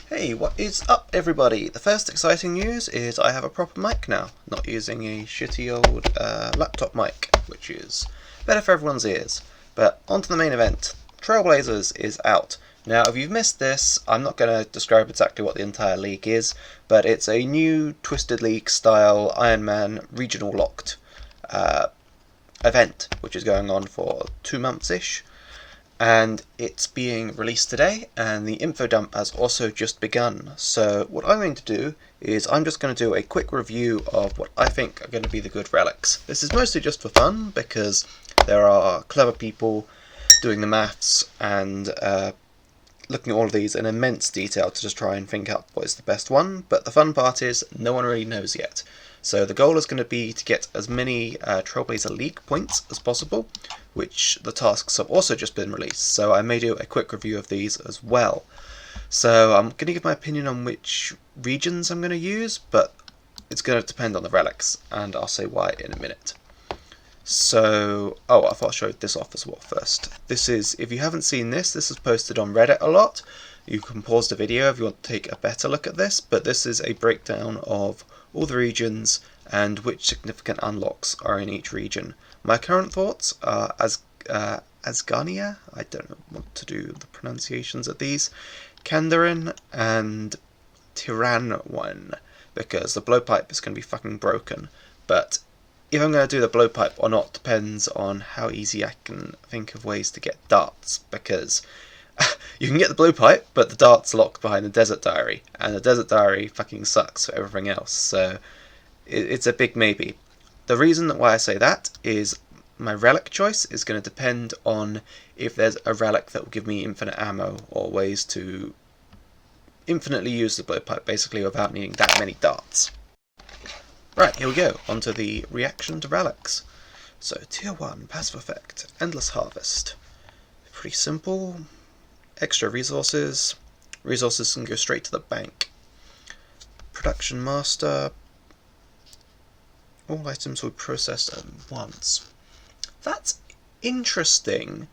Hey, what is up everybody? The first exciting news is I have a proper mic now, not using a shitty old laptop mic, which is better for everyone's ears. But on to the main event. TrailBlazers is out. Now if you've missed this, I'm not going to describe exactly what the entire league is, but it's a new Twisted League style Iron Man regional locked event, which is going on for 2 months-ish. And it's being released today, and the info dump has also just begun. So what I'm going to do is I'm just going to do a quick review of what I think are going to be the good relics. This is mostly just for fun because there are clever people doing the maths and looking at all of these in immense detail to just try and think up what is the best one, but the fun part is no one really knows yet. So the goal is going to be to get as many TrailBlazer League points as possible, which the tasks have also just been released, so I may do a quick review of these as well. So I'm going to give my opinion on which regions I'm going to use, but it's going to depend on the relics, and I'll say why in a minute. So, I thought I'd show this off as well first. This is, if you haven't seen this is posted on Reddit a lot. You can pause the video if you want to take a better look at this, but this is a breakdown of all the regions and which significant unlocks are in each region. My current thoughts are Asgania, I don't know what to do the pronunciations of these, Kandarin and Tiranwan, because the blowpipe is going to be fucking broken. But if I'm going to do the blowpipe or not depends on how easy I can think of ways to get darts, because you can get the blowpipe, but the dart's locked behind the Desert Diary, and the Desert Diary fucking sucks for everything else, so it's a big maybe. The reason why I say that is my relic choice is going to depend on if there's a relic that will give me infinite ammo, or ways to infinitely use the blowpipe, basically without needing that many darts. Right, here we go, onto the reaction to relics. So, Tier 1, Passive Effect, Endless Harvest. Pretty simple. Extra resources. Resources can go straight to the bank. Production Master. All items will be processed at once. That's interesting.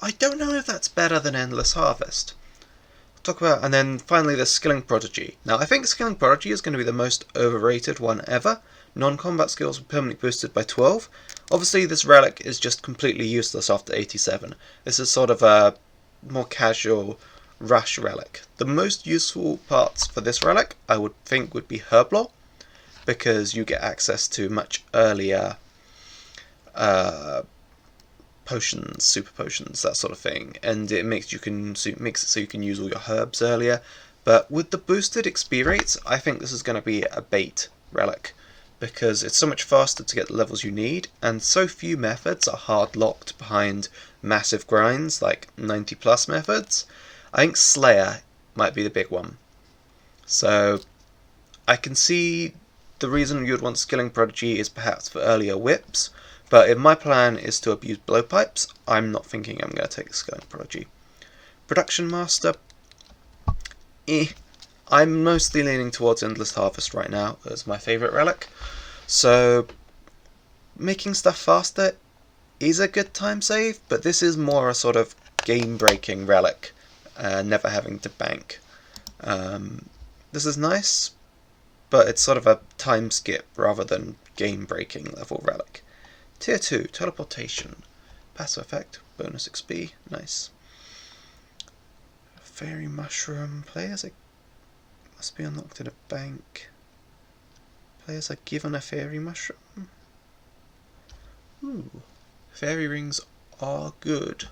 I don't know if that's better than Endless Harvest. Talk about, and then finally the Skilling Prodigy. Now I think Skilling Prodigy is going to be the most overrated one ever. Non-combat skills are permanently boosted by 12. Obviously this relic is just completely useless after 87. This is sort of a more casual rush relic. The most useful parts for this relic I would think would be Herblore, because you get access to much earlier potions, super potions, that sort of thing, and it makes it so you can use all your herbs earlier. But with the boosted XP rates, I think this is going to be a bait relic, because it's so much faster to get the levels you need, and so few methods are hard locked behind massive grinds like 90 plus methods. I think Slayer might be the big one. So I can see the reason you'd want Skilling Prodigy is perhaps for earlier whips, but if my plan is to abuse blowpipes, I'm not thinking I'm going to take Skilling Prodigy. Production Master, I'm mostly leaning towards Endless Harvest right now as my favourite relic. So making stuff faster is a good time save, but this is more a sort of game-breaking relic, never having to bank. This is nice, but it's sort of a time skip rather than game-breaking level relic. Tier 2, Teleportation. Passive Effect, bonus XP, nice. Fairy Mushroom, players must be unlocked in a bank. Players are given a Fairy Mushroom. Ooh, Fairy Rings are good.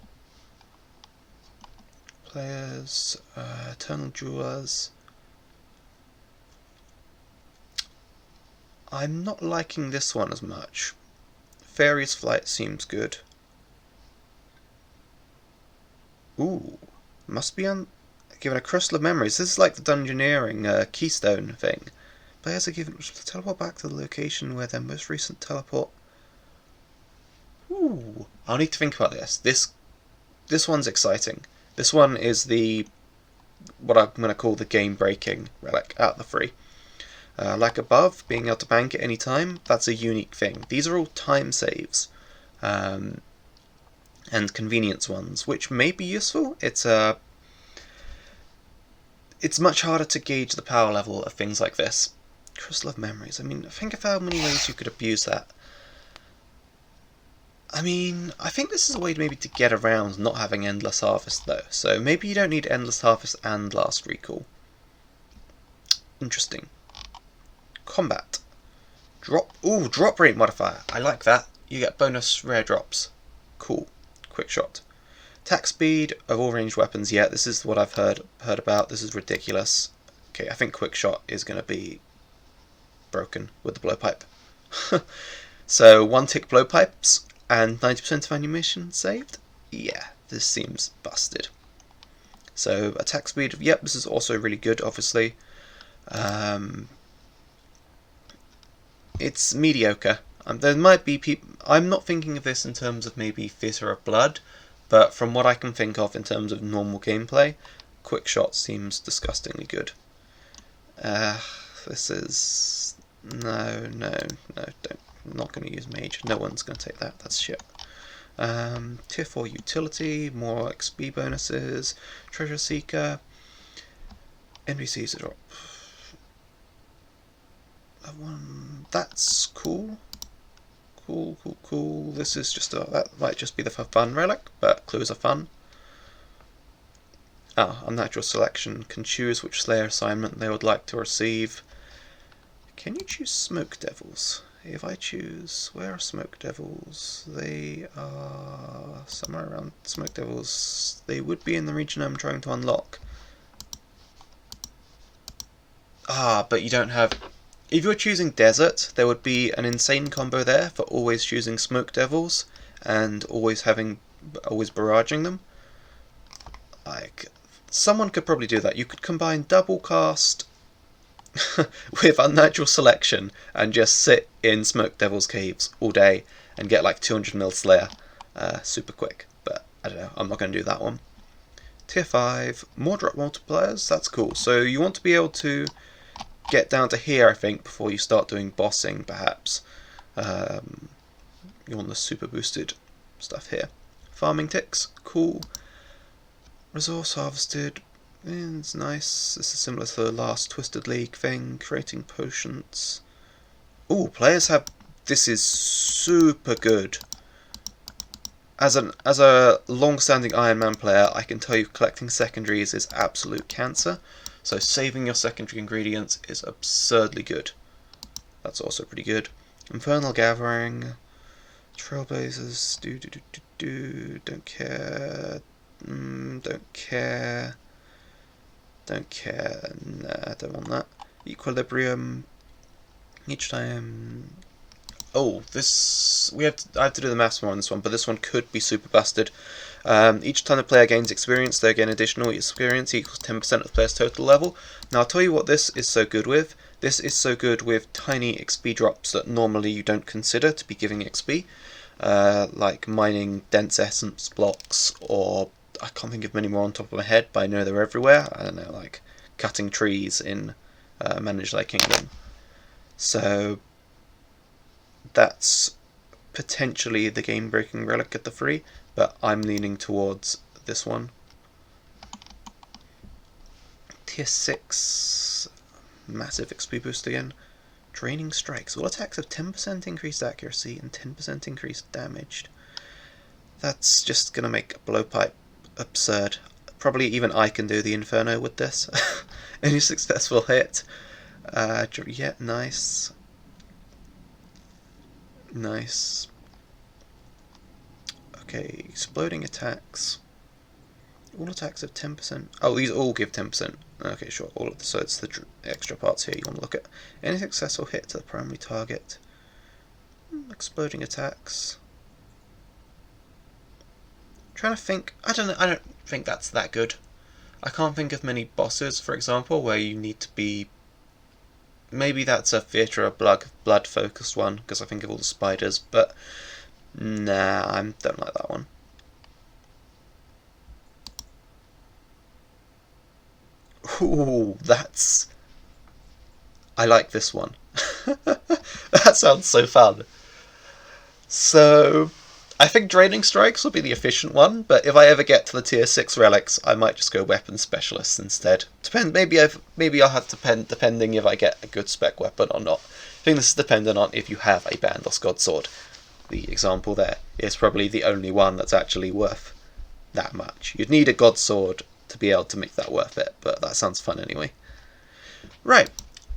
Players, Eternal Jewelers. I'm not liking this one as much. Fairy's Flight seems good. Ooh, must be given a Crystal of Memories. This is like the Dungeoneering Keystone thing. Players are given to teleport back to the location where their most recent teleport. Ooh, I'll need to think about this. This one's exciting. This one is what I'm going to call the game-breaking relic out of the three. Like above, being able to bank at any time, that's a unique thing. These are all time saves. And convenience ones, which may be useful. It's it's much harder to gauge the power level of things like this. Crystal of Memories. I mean, think of how many ways you could abuse that. I mean, I think this is a way maybe to get around not having Endless Harvest though. So maybe you don't need Endless Harvest and Last Recall. Interesting. Combat. Drop rate modifier. I like that. You get bonus rare drops. Cool. Quick shot. Attack speed of all ranged weapons. Yeah, this is what I've heard about. This is ridiculous. Okay, I think quick shot is going to be broken with the blowpipe. So 1-tick blowpipes and 90% of ammunition saved? Yeah, this seems busted. So attack speed, yep, this is also really good, obviously. It's mediocre. There might be people. I'm not thinking of this in terms of maybe Theatre of Blood, but from what I can think of in terms of normal gameplay, quick shot seems disgustingly good. This is no, don't. I'm not going to use mage. No one's going to take that. That's shit. Tier 4 utility, more XP bonuses, treasure seeker, NPCs a drop. That one, that's cool. Cool. This is just that might just be the for fun relic, but clues are fun. Unnatural selection can choose which Slayer assignment they would like to receive. Can you choose Smoke Devils? If I choose, where are Smoke Devils? They are somewhere around Smoke Devils. They would be in the region I'm trying to unlock. But you don't have. If you were choosing Desert, there would be an insane combo there for always choosing Smoke Devils and always barraging them. Like, someone could probably do that. You could combine double cast with Unnatural Selection and just sit in Smoke Devil's caves all day and get like 200 mil Slayer super quick. But I don't know, I'm not going to do that one. Tier 5, more drop multipliers, that's cool. So you want to be able to get down to here, I think, before you start doing bossing, perhaps. You want the super boosted stuff here. Farming ticks, cool. Resource harvested, it's nice. This is similar to the last Twisted League thing. Creating potions. Players have. This is super good. As a long-standing Iron Man player, I can tell you collecting secondaries is absolute cancer. So saving your secondary ingredients is absurdly good. That's also pretty good. Infernal Gathering. Trailblazers. Don't care. Don't care. Nah, don't want that. Equilibrium. Each time. I have to do the maths more on this one, but this one could be super busted. Each time the player gains experience, they gain additional experience equals 10% of the player's total level. Now I'll tell you what this is so good with. This is so good with tiny XP drops that normally you don't consider to be giving XP. Like mining dense essence blocks, or I can't think of many more on top of my head, but I know they're everywhere. I don't know, like cutting trees in Manage Thy Kingdom. So that's potentially the game-breaking relic at the free, but I'm leaning towards this one. Tier 6, massive XP boost again. Draining Strikes. All attacks have 10% increased accuracy and 10% increased damage. That's just going to make a blowpipe absurd. Probably even I can do the Inferno with this. Any successful hit. Yeah, nice. Nice. Okay, exploding attacks. All attacks have 10%. Oh, these all give 10%. Okay, sure. So it's the extra parts here you want to look at. Any successful hit to the primary target. Exploding attacks. Trying to think. I don't think that's that good. I can't think of many bosses, for example, where you need to be. Maybe that's a Theatre of Blood focused one, because I think of all the spiders, but nah, I don't like that one. That's. I like this one. That sounds so fun. So, I think Draining Strikes will be the efficient one, but if I ever get to the tier 6 relics, I might just go Weapon Specialists instead. Maybe I'll have to depending if I get a good spec weapon or not. I think this is dependent on if you have a Bandos God Sword. The example there is probably the only one that's actually worth that much. You'd need a God Sword to be able to make that worth it, but that sounds fun anyway. Right,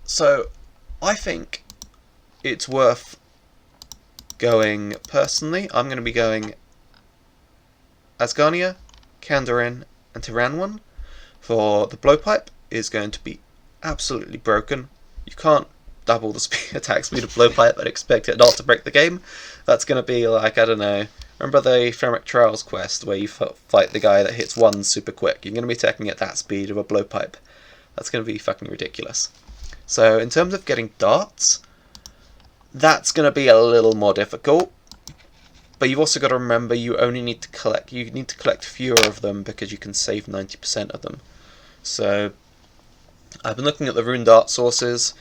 so I think it's worth going, personally, I'm going to be going Asgarnia, Kandarin, and Tyranwan. For the Blowpipe is going to be absolutely broken. You can't double the attack speed of Blowpipe and expect it not to break the game. That's going to be like, I don't know, remember the Phrenic Trials quest where you fight the guy that hits one super quick? You're going to be attacking at that speed of a Blowpipe. That's going to be fucking ridiculous. So in terms of getting darts, that's going to be a little more difficult, but you've also got to remember you need to collect fewer of them because you can save 90% of them. So I've been looking at the rune dart sources.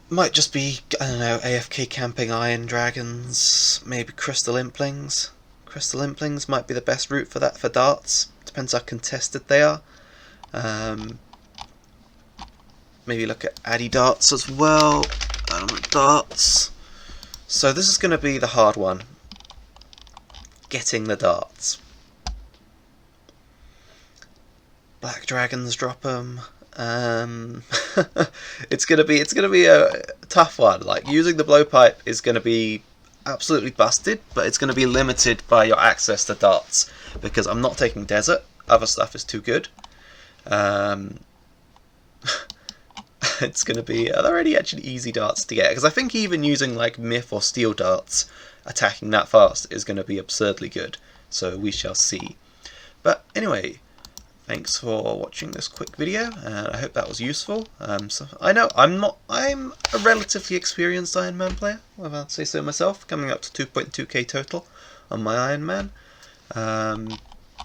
Might just be, I don't know, AFK camping Iron Dragons, maybe Crystal Implings. Crystal Implings might be the best route for that for darts. Depends how contested they are. Maybe look at Addy darts as well. Darts. So this is going to be the hard one. Getting the darts. Black dragons drop them. It's gonna be a tough one. Like, using the blowpipe is gonna be absolutely busted, but it's gonna be limited by your access to darts because I'm not taking desert. Other stuff is too good. It's going to be, they're already actually easy darts to get, because I think even using like myth or steel darts attacking that fast is going to be absurdly good, so we shall see. But anyway, thanks for watching this quick video, and I hope that was useful. So I know I'm a relatively experienced Iron Man player, if I'd say so myself, coming up to 2.2k total on my Iron Man.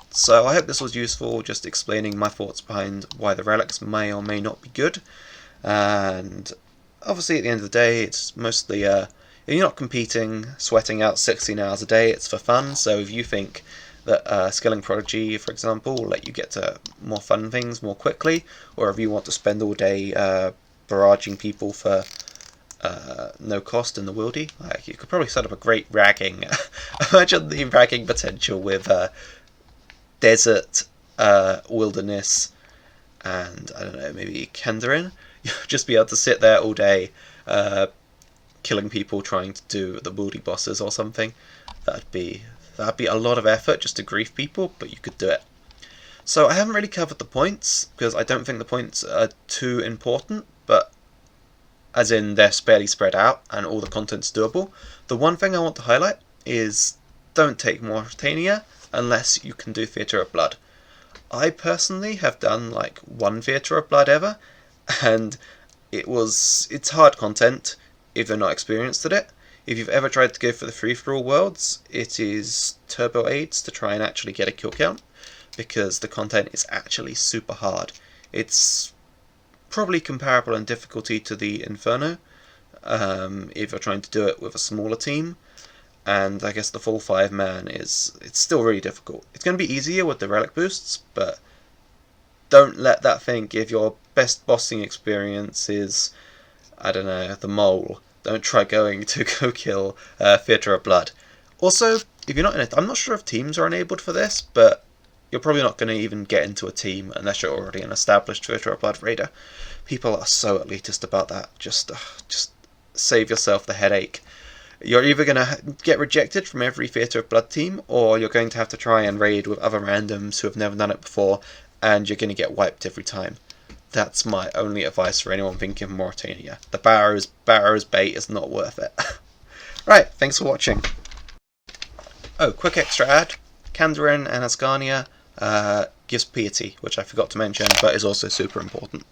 So I hope this was useful, just explaining my thoughts behind why the relics may or may not be good. And obviously at the end of the day, it's mostly if you're not competing, sweating out 16 hours a day, it's for fun. So if you think that Skilling Prodigy, for example, will let you get to more fun things more quickly, or if you want to spend all day barraging people for no cost in the wildy, like, you could probably set up a great ragging. Imagine the ragging potential with desert, wilderness, and I don't know, maybe Kandarin. You'll just be able to sit there all day, killing people, trying to do the wildy bosses or something. That'd be a lot of effort just to grief people, but you could do it. So I haven't really covered the points because I don't think the points are too important, but as in they're fairly spread out and all the content's doable. The one thing I want to highlight is don't take Mauritania unless you can do Theatre of Blood. I personally have done like one Theatre of Blood ever, and it's hard content if you're not experienced at it. If you've ever tried to go for the free-for-all worlds, it is turbo aids to try and actually get a kill count, because the content is actually super hard. It's probably comparable in difficulty to the Inferno, if you're trying to do it with a smaller team. And I guess the full 5-man it's still really difficult. It's going to be easier with the relic boosts, but don't let that think if your best bossing experience is, I don't know, the mole. Don't try going to go kill Theatre of Blood. Also, if you're not in it, I'm not sure if teams are enabled for this, but you're probably not going to even get into a team unless you're already an established Theatre of Blood raider. People are so elitist about that. Just save yourself the headache. You're either going to get rejected from every Theatre of Blood team, or you're going to have to try and raid with other randoms who have never done it before, and you're going to get wiped every time. That's my only advice for anyone thinking of Mauritania. The Barrow's bait is not worth it. Right, thanks for watching. Oh, quick extra ad. Kandarin and Asgarnia gives piety, which I forgot to mention, but is also super important.